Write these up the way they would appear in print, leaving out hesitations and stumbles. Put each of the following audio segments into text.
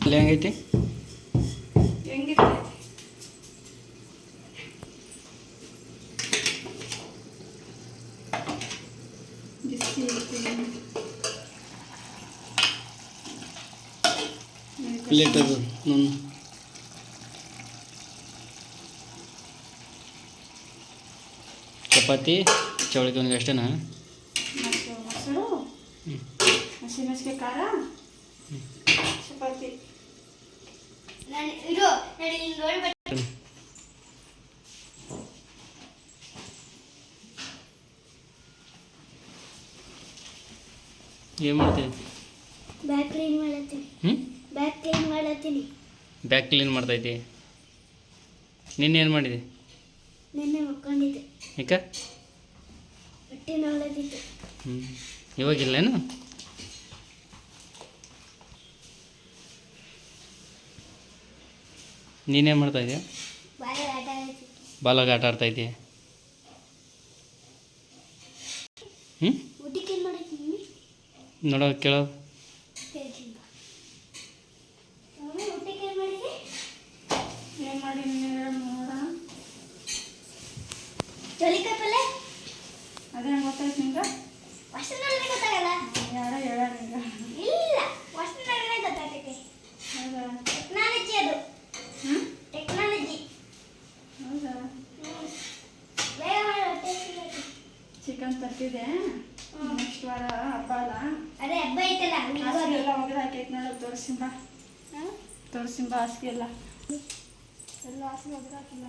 ಅಲ್ಲಿ ಹೆಂಗೈತಿ? ಹೆಂಗಿರ್ತೈತಿ? ಬಿಸಿ ಐತಿ. ಪ್ಲೇಟ್ ಅದು ಚಪಾತಿ ಚವಳಿಗೆ ಒಂದು ಅಷ್ಟೇನಾ? ಮೊಸರು, ಹಸಿಮೆಣಸಿಗೆ ಖಾರ, ಚಪಾತಿ. ಏನು ಮಾಡ್ತೀನಿ? ಬ್ಯಾಗ್ ಕ್ಲೀನ್ ಮಾಡತ್ತೀನಿ. ಬ್ಯಾಗ್ ಕ್ಲೀನ್ ಮಾಡ್ತೈತಿ. ನಿನ್ನೆ ಏನು ಮಾಡಿದೆ? ನಿನ್ನೆ ಮಕ್ಕೊಂಡಿದ್ದೆ. ಯಾಕ? ಹೊಟ್ಟೆ ನೋಡದಿತ್ತು. ಇವಾಗಿಲ್ಲೇನು? ನೀನೇನು ಮಾಡ್ತಾಯಿದ್ಯಾ? ಬಾಲಾಗ ಆಟ ಆಡ್ತಾಯಿದ್ಯಾ? ಊಟಕ್ಕೆ ಏನು ಮಾಡಿದ್ದೀನಿ? ನೋಡೋ ಕೇಳೋ. ಊಟಕ್ಕೆ ಏನು ಮಾಡಿದೆ? ಏನು ಮಾಡಿ ನೋಡ. ಚಳಿಕಾಯಿ ಪಲ್ಯ. ಅದೇ ಗೊತ್ತಾಯ್ತು ನಿಂಗೆ? ವರ್ಷದಲ್ಲಿ ಗೊತ್ತಾಗಲ್ಲ. ಯಾರೋ ಹೇಳ ನಿಂಗೆ? ಇಲ್ಲ, ವರ್ಷದಲ್ಲಿ ಗೊತ್ತಾಗ್ತೈತೆ. ಹೌದಾ? ಟೆಕ್ನಾಲಜಿ ಅದು. ಟೆಕ್ನಾಲಜಿ. ಹೌದಾ? ಬೇಗ ಮಾಡಿ. ಚಿಕನ್ ತರ್ತಿದೆ. ನೆಕ್ಸ್ಟ್ ವಾರ ಹಬ್ಬ ಅಲ್ಲ? ಅದೇ ಹಬ್ಬ ಐತಲ್ಲ. ಹಾಸಿಗೆ ಎಲ್ಲ ಒಗೆದು ಹಾಕೈತೆ ನೋಡೋದು. ತೋರಿಸಿಂಬ ಹಾಸಿಗೆ ಎಲ್ಲ ಹಾಸಿಗೆ ಒಗೆದು ಹಾಕಿಲ್ಲ.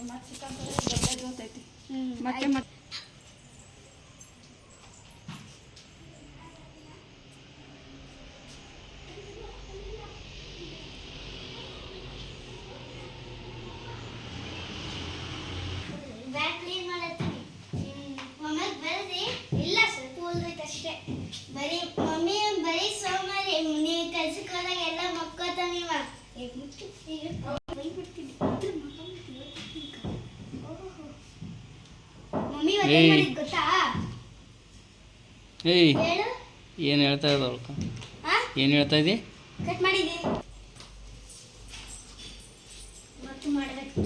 ಮತ್ತೆ ಚಿಕನ್ ದೊಡ್ಡ ಜೋತೈತಿ. ಮತ್ತೆ ಬ್ಯಾಗ್ ಕ್ಲೀನ್ ಮಾಡತ್ತೀನಿ. ಮಮ್ಮಿ ಬರೀ ಇಲ್ಲ, ಸ್ವಲ್ಪ ಉಳ್ದೈತೆ ಅಷ್ಟೇ. ಮಮ್ಮಿ ಬರೀ ಸೋಮಾರಿ. ನೀವು ಕೆಲ್ಸಕ್ಕೆ ಹೋದಾಗ ಎಲ್ಲ ಮಕ್ಕೋತ ನೀವ. ಮಮ್ಮಿ ಇವತ್ತು ಏನು ಮಾಡಿದ್ ಗೊತ್ತಾ? ಏಯ್, ಹೇಳು. ಏನು ಹೇಳ್ತಾ ಇದ್ದಾವ? ಏನು ಹೇಳ್ತಾ ಇದ್ದಿ? ಕಟ್ ಮಾಡಿದ್ದೀನಿ. ಮತ್ತು ಮಾಡಬೇಕು.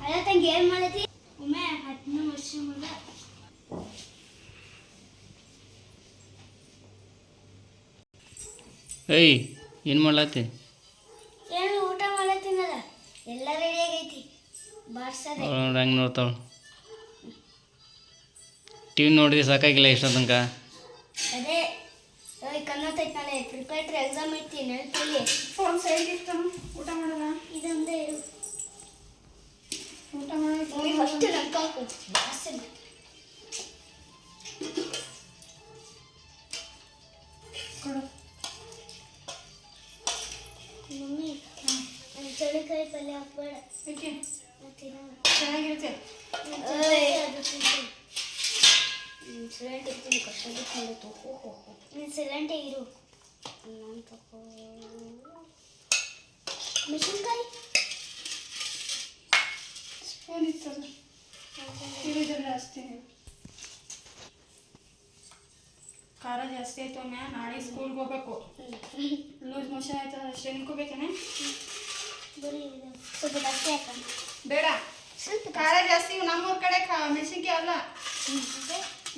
ಅಲ್ಲ ತಂಗಿ, ಏನು ಮಾಡತ್ತಿ? ಒಮ್ಮೆ 10 ವರ್ಷ ಮಗ. ಏಯ್, ಏನು ಮಾಡ್ಲತ್ತಿ? ಏನು ಊಟ ಮಾಡತ್ತೀನಲ್ಲ, ಎಲ್ಲ ರೆಡಿ ಆಗೈತಿ. ಬಾರ್ಸದೆ. ಹೆಂಗೆ ನೋಡ್ತಾವ? ಟಿವಿ ನೋಡಿದ್ರೆ ಸಾಕಾಗಿಲ್ಲ ಇಷ್ಟ ತನಕ. ಅದೇ ಕನ್ನತೈತಿ. ನಾಳೆ ಪ್ರಿಪೇರ್ಟ್ರಿ ಎಕ್ಸಾಮ್ ಐತಿ. ನೆನಪಲ್ಲಿ ಫೋನ್ ಸೈಡ್ಗೆ ಇಟ್ಟು ಊಟ ಮಾಡಲ್ಲ. ಇದೊಂದೇ ಇರು. ಊಟ ಮಾಡಿ ಮಮ್ಮಿ ಫಸ್ಟ್ ನನ್ಕಾಕು ಬಾರ್ಸದೆ. ಕೊಡು. ಮಮ್ಮಿ ಚಳಿಕಾಯಿ ಪಲ್ಯ ಹಾಕ್ಬೇಡ. ಏಕೆ? ಮತ್ತಿರಲ್ಲ. ಚೆನ್ನಾಗಿರುತ್ತೆ. ಸಿಲೆಂಟ್ ಇರ್ತೀನಿ. ಕಷ್ಟ ಬಿಟ್ಟು ನೀನು ಸಿಲೆಂಟೇ ಇರು. ನಾನು ತಗೋ ಮೆಣಸಿನ್ಕಾಯಿ ಸ್ಪೂನ್ ಇರ್ತದೆ. ಇರೋದೆಲ್ಲ ಜಾಸ್ತಿ ಖಾರ ಜಾಸ್ತಿ ಆಯ್ತು. ಒಮ್ಮೆ ನಾಳೆ ಸ್ಕೂಲ್ಗೆ ಹೋಗ್ಬೇಕು. ಲೂಸ್ ಮೋಷನ್ ಆಯ್ತದ ಅಷ್ಟೇ. ನಿಂತ್ಕೋಬೇಕೇನೆ? ಬರೀ ಸ್ವಲ್ಪ ಜಾಸ್ತಿ ಹಾಕ. ಬೇಡ, ಸ್ವಲ್ಪ ಖಾರ ಜಾಸ್ತಿ. ನಮ್ಮೂರ ಕಡೆ ಮೆಣಸಿನ್ಕಾಯಿ ಅಲ್ಲ,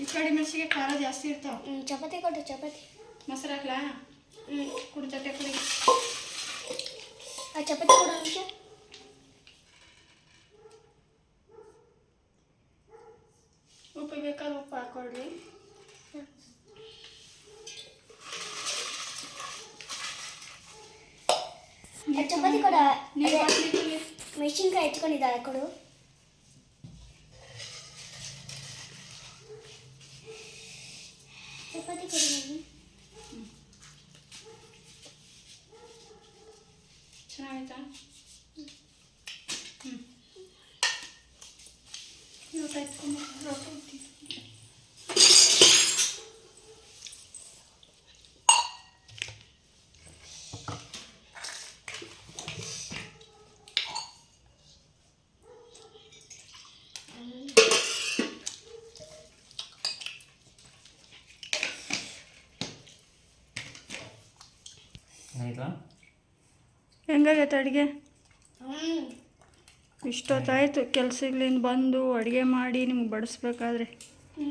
ಈ ಕಡೆ ಮೆಣಸಿಗೆ ಖಾರ ಜಾಸ್ತಿ ಇರ್ತಾವ. ಚಪಾತಿ ಕೊಟ್ಟು. ಚಪಾತಿ ಮೊಸರು ಹಾಕ್ಲಾ? ಕುಡಿ, ಜೊತೆ ಕುಡಿ. ಆ ಚಪಾತಿ ಕೊಡು ನಿಮಿಷ. ಉಪ್ಪು ಬೇಕಾದ್ರೆ ಉಪ್ಪು ಹಾಕೊಳ್ರಿ. ಚಪಾತಿ ಕೊಡ. ನೀವು ಮೆಣಸಿನ್ಕಾಯಿ ಹೆಚ್ಕೊಂಡಿದ್ದಾಳೆ, ಕೊಡು. ಚಪಾತಿ ಕೊಡು ಮಮ್ಮಿ. ಚೆನ್ನಾಗಾಯ್ತಾ? ಊಟ ಇಟ್ಕೊಂಡು ರೊಟ್ಟಿ. ಆಯ್ತಾ? ಹೆಂಗಾಗೈತೆ ಅಡುಗೆ? ಹ್ಞೂ ಇಷ್ಟೊತ್ತಾಯಿತು ಕೆಲ್ಸಗಳಿಂದ ಬಂದು ಅಡುಗೆ ಮಾಡಿ ನಿಮ್ಗೆ ಬಡಿಸ್ಬೇಕಾದ್ರೆ.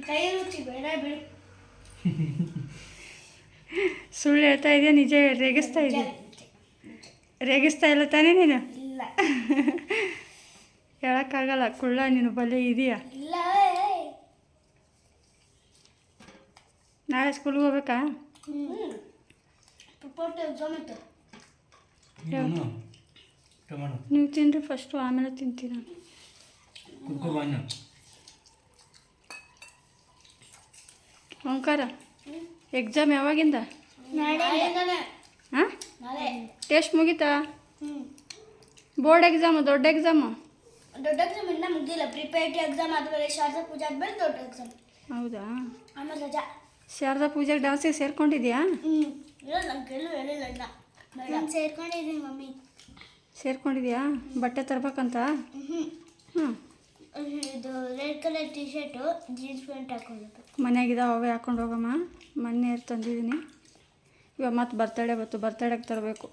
ಕೈ ರುಚಿ ಬೇಡ ಬಿಡು. ಸುಳ್ಳು ಹೇಳ್ತಾ ಇದೆಯಾ ನಿಜ ರೇಗಿಸ್ತಾ ಇದೆಯಾ? ರೇಗಿಸ್ತಾ ಇಲ್ಲ ತಾನೇ ನೀನು? ಇಲ್ಲ ಹೇಳೋಕ್ಕಾಗಲ್ಲ ಕುಳ್ಳ ನೀನು ಬಲೆ ಇದೆಯಾ? ಇಲ್ಲ. ನಾಳೆ ಸ್ಕೂಲ್ಗೆ ಹೋಗ್ಬೇಕಾ? ರಿಪೋರ್ಟ್ ಎಕ್ಸಾಮ್ ಇತ್ತು. ಟೊಮಾಟೊ ನೀವು ತಿನ್ನಿರಿ ಫಸ್ಟು, ಆಮೇಲೆ ತಿಂತೀನಿ ನಾನು. ಕುತ್ಕೋಬಾನು. ಓಂಕಾರ ಎಕ್ಸಾಮ್ ಯಾವಾಗಿಂದ? ನಾಳೆಯಿಂದನೇ. ಹಾಂ ನಾಳೆ. ಟೆಸ್ಟ್ ಮುಗೀತಾ? ಹ್ಞೂ ಬೋರ್ಡ್ ಎಕ್ಸಾಮು ದೊಡ್ಡ ಎಕ್ಸಾಮು? ದೊಡ್ಡ ಎಕ್ಸಾಮ್ ಇನ್ನೂ ಮುಗ್ದಿಲ್ಲ. ಪ್ರಿಪೇರಿಟಿ ಎಕ್ಸಾಮ್ ಆದಮೇಲೆ ಶಾರದಾ ಪೂಜೆ ಆದಮೇಲೆ ದೊಡ್ಡ ಎಕ್ಸಾಮ್. ಹೌದಾ? ಆಮೇಲೆ ರಜಾ. ಶಾರದಾ ಪೂಜೆಗೆ ಡಾನ್ಸಿಗೆ ಸೇರ್ಕೊಂಡಿದ್ಯಾ? ಇಲ್ಲ ನಂಗೆ ಎಲ್ಲೂ ಹೇಳಿಲ್ಲ ಇನ್ನ. ನಾನು ಸೇರ್ಕೊಂಡಿದ್ದೀನಿ ಮಮ್ಮಿ. ಸೇರ್ಕೊಂಡಿದ್ಯಾ? ಬಟ್ಟೆ ತರ್ಬೇಕಂತ? ಹ್ಞೂ ಇದು red colour T shirt jeans pant ಹಾಕೊಂಡು ಮನೆಯಾಗಿದ್ದಾವೆ ಅವೇ ಹಾಕೊಂಡು ಹೋಗಮ್ಮ. ಮೊನ್ನೆ ತಂದಿದ್ದೀನಿ. ಇವಾಗ ಮತ್ತೆ ಬರ್ತಡೇಗೆ ತರಬೇಕು.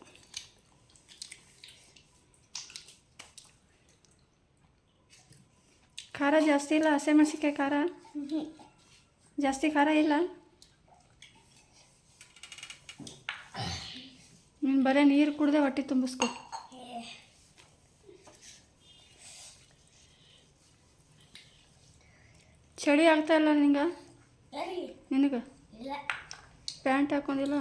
ಖಾರ ಜಾಸ್ತಿ ಇಲ್ಲ? ಹಸಿಮೆಣ್ಸಿಕಾಯಿ ಖಾರ ಜಾಸ್ತಿ ಖಾರ ಇಲ್ಲ? ನೀನು ಬರೀ ನೀರು ಕುಡ್ದೆ ಹೊಟ್ಟೆ ತುಂಬಿಸ್ಕೊ. ಚಳಿ ಆಗ್ತಾ ಇಲ್ಲ ನಿನಗೆ? ಯಾರಿಗೆ? ನಿನಗೆ ಇಲ್ಲ ಪ್ಯಾಂಟ್ ಹಾಕೊಂಡಿಲ್ಲ?